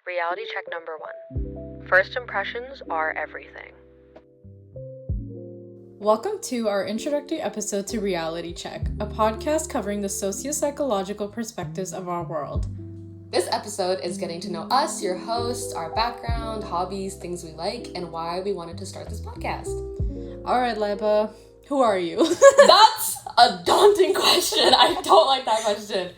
Reality check number 1. First impressions are everything. Welcome to our introductory episode to Reality Check, a podcast covering the socio-psychological perspectives of our world. This episode is getting to know us, your hosts, our background, hobbies, things we like, and why we wanted to start this podcast. All right, Liba, who are you? That's a daunting question. I don't like that question.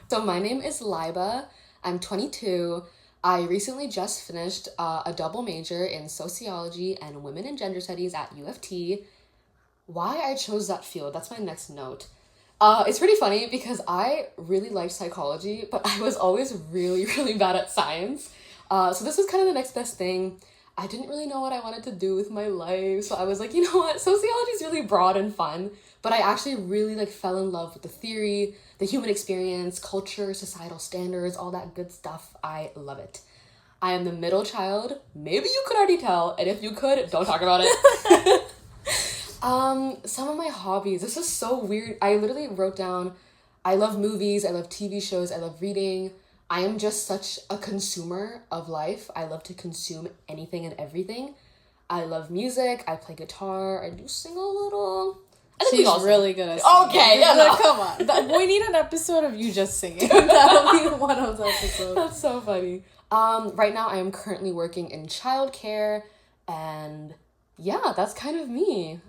So my name is Liba. I'm 22. I recently just finished a double major in sociology and women and gender studies at U of T. Why I chose that field, that's my next note. It's pretty funny because I really liked psychology, but I was always really bad at science. So this was kind of the next best thing. I didn't really know what I wanted to do with my life, so I was like, you know what, sociology is really broad and fun, but I actually really fell in love with the theory, the human experience, culture, societal standards, all that good stuff. I love it. I am the middle child. Maybe you could already tell, and if you could, don't talk about it. Some of my hobbies, this is so weird. I literally wrote down, I love movies, I love TV shows, I love reading. I am just such a consumer of life. I love to consume anything and everything. I love music, I play guitar, I do sing a little. She's really good at singing. Okay, yeah, no. Come on. We need an episode of you just singing. That'll be one of the episodes. That's so funny. Right now I am currently working in childcare, and yeah, that's kind of me.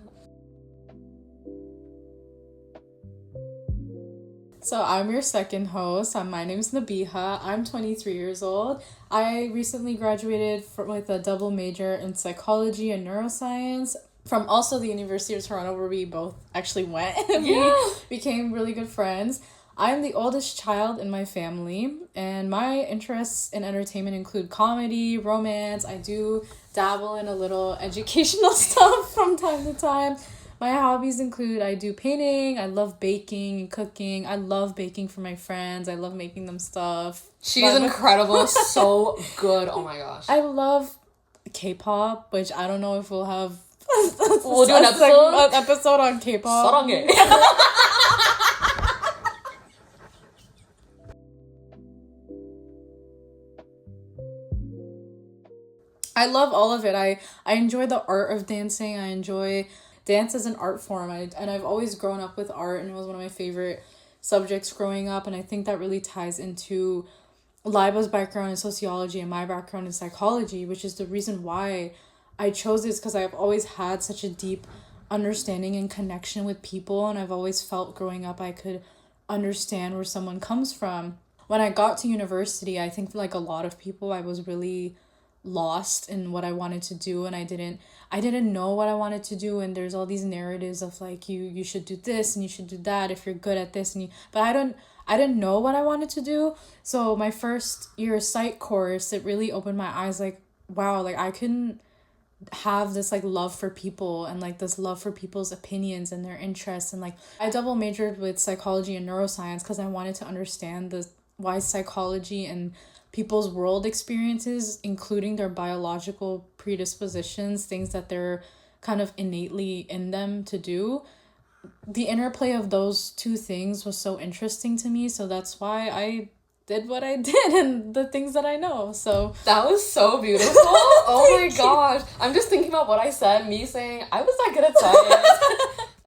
So I'm your second host. My name's Nabiha. I'm 23 years old. I recently graduated with a double major in psychology and neuroscience from also the University of Toronto, where we both actually went. We became really good friends. I'm the oldest child in my family, and my interests in entertainment include comedy, romance. I do dabble in a little educational stuff from time to time. My hobbies include, I do painting, I love baking and cooking, I love baking for my friends, I love making them stuff. She's incredible, so good, oh my gosh. I love K-pop, which I don't know if we'll have we'll do an episode on K-pop. 사랑해. I love all of it. I enjoy the art of dancing. I enjoy dance as an art form. And I've always grown up with art, and it was one of my favorite subjects growing up. And I think that really ties into Liba's background in sociology and my background in psychology, which is the reason why I chose this, because I've always had such a deep understanding and connection with people. And I've always felt growing up I could understand where someone comes from. When I got to university, I think like a lot of people, I was really lost in what I wanted to do, and I didn't know what I wanted to do, and there's all these narratives of like you should do this and you should do that if you're good at this, but I didn't know what I wanted to do. So my first year psych course, it really opened my eyes, like wow, like I couldn't have this like love for people and like this love for people's opinions and their interests, and like I double majored with psychology and neuroscience because I wanted to understand why psychology and people's world experiences, including their biological predispositions, things that they're kind of innately in them to do. The interplay of those two things was so interesting to me, so that's why I did what I did and the things that I know. So that was so beautiful. Oh my gosh. I'm just thinking about what I said, me saying I was not good at science.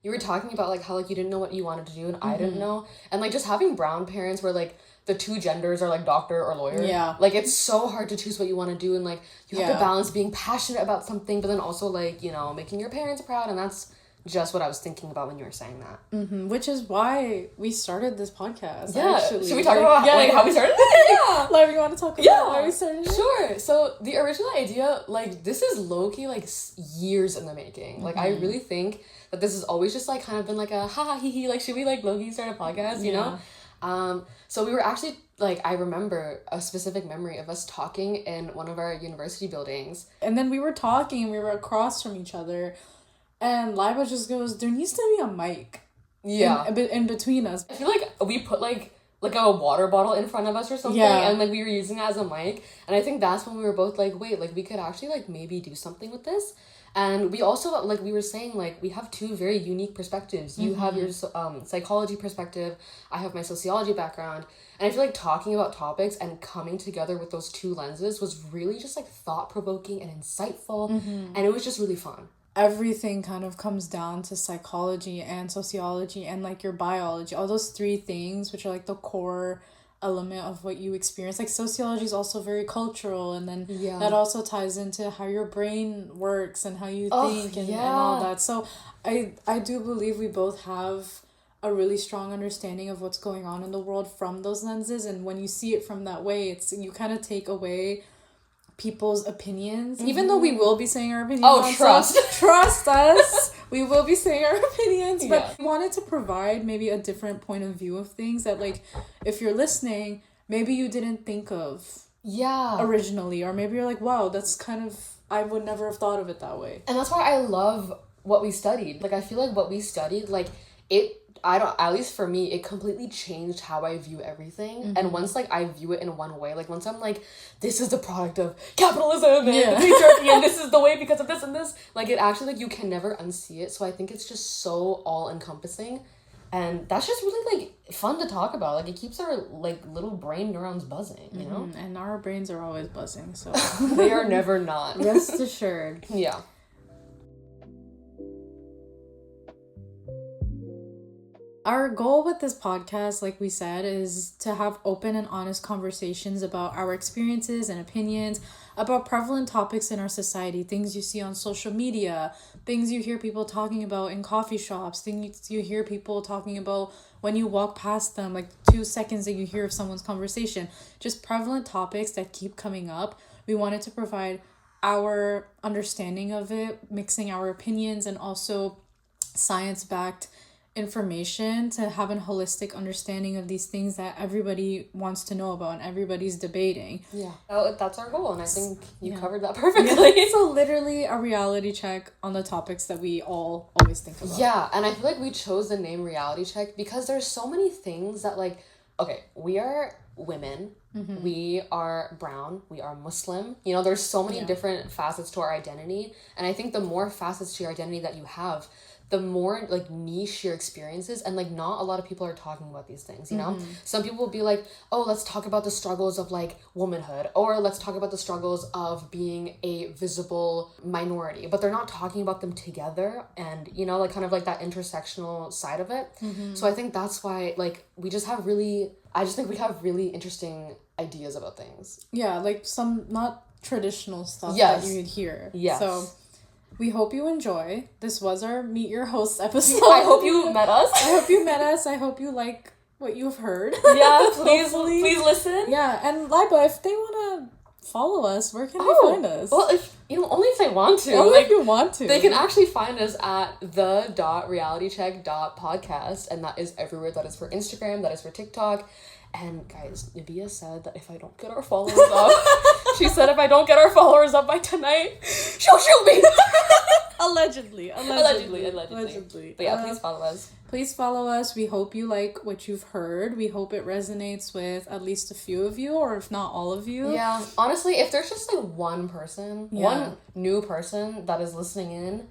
You were talking about like how like you didn't know what you wanted to do, and I didn't know. And like just having brown parents where like the two genders are like doctor or lawyer. Yeah. Like it's so hard to choose what you want to do, and like you have to balance being passionate about something, but then also like, you know, making your parents proud. And that's just what I was thinking about when you were saying that. Mm-hmm. Which is why we started this podcast. Yeah. Actually. Should we talk about how we started? Yeah. Like, you want to talk about why we started it? Sure. So the original idea, like this is low-key like years in the making. Like I really think that this has always just like kind of been like a ha hee hee, like should we like low-key start a podcast, you know? So we were actually, like, I remember a specific memory of us talking in one of our university buildings. And then we were talking, we were across from each other, and Liba just goes, there needs to be a mic. Yeah. In between us. I feel like we put, like like a water bottle in front of us or something, Yeah. and like we were using it as a mic, and I think that's when we were both like, wait, like we could actually like maybe do something with this. And we also, like we were saying, like we have two very unique perspectives. You have your psychology perspective, I have my sociology background, and I feel like talking about topics and coming together with those two lenses was really just like thought-provoking and insightful, and it was just really fun. Everything kind of comes down to psychology and sociology and like your biology, all those three things, which are like the core element of what you experience. Like sociology is also very cultural, and then Yeah. that also ties into how your brain works and how you Oh, think and yeah. all that. So I do believe we both have a really strong understanding of what's going on in the world from those lenses, and when you see it from that way, it's you kind of take away people's opinions, even though we will be saying our opinions. Oh, on trust. stuff. Trust us, we will be saying our opinions, but Yeah. we wanted to provide maybe a different point of view of things that, like, if you're listening, maybe you didn't think of Yeah. originally, or maybe you're like, wow, that's kind of, I would never have thought of it that way. And that's why I love what we studied. Like, I feel like what we studied, like, at least for me, it completely changed how I view everything. And once, like, I view it in one way, like, once I'm like, this is the product of capitalism and patriarchy, and this is the way because of this and this, like, it actually, like, you can never unsee it. So I think it's just so all-encompassing. And that's just really, like, fun to talk about. Like, it keeps our, like, little brain neurons buzzing, you know? And our brains are always buzzing, so They are never not. rest assured. Yeah. Our goal with this podcast, like we said, is to have open and honest conversations about our experiences and opinions about prevalent topics in our society, things you see on social media, things you hear people talking about in coffee shops, things you hear people talking about when you walk past them, like 2 seconds that you hear of someone's conversation, just prevalent topics that keep coming up. We wanted to provide our understanding of it, mixing our opinions and also science-backed information to have a holistic understanding of these things that everybody wants to know about and everybody's debating. Yeah. That's our goal, and I think you covered that perfectly. So literally a reality check on the topics that we all always think about. Yeah, and I feel like we chose the name reality check because there's so many things that, like, okay, we are women, we are brown, we are Muslim, you know, there's so many different facets to our identity, and I think the more facets to your identity that you have, the more, like, niche your experiences, and, like, not a lot of people are talking about these things, you know? Some people will be like, oh, let's talk about the struggles of, like, womanhood, or let's talk about the struggles of being a visible minority, but they're not talking about them together, and, you know, like, kind of like that intersectional side of it. So I think that's why, like, I just think we have really interesting ideas about things. Yeah, like some not traditional stuff Yes. that you would hear. Yes. So we hope you enjoy. This was our Meet Your Host episode. I hope you met us. I hope you met us. I hope you like what you've heard. Yeah, please Hopefully. listen. Yeah, and Liba, if they want to follow us, where can they find us? Well, if you know, only if they want to. Only like, if you want to. they can actually find us at the.realitycheck.podcast, and that is everywhere. That is for Instagram, that is for TikTok. And guys, Nabia said that if I don't get our followers up, she said if I don't get our followers up by tonight, she'll shoot me. Allegedly. But yeah, please follow us. Please follow us. We hope you like what you've heard. We hope it resonates with at least a few of you, or if not all of you. Yeah, honestly, if there's just like one new person that is listening in,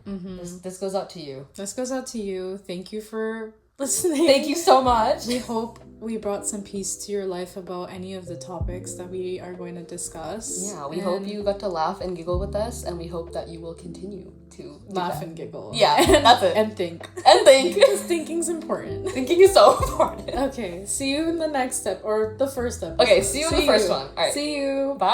this goes out to you. This goes out to you. Thank you for listening. Thank you so much. We hope we brought some peace to your life about any of the topics that we are going to discuss. Yeah, we hope you got to laugh and giggle with us, and we hope that you will continue to laugh and giggle. Yeah, that's it. And think. And think. Because thinking's important. Thinking is so important. Okay, see you in the next step, or the first step. Okay, see you in the first one. All right. See you. Bye.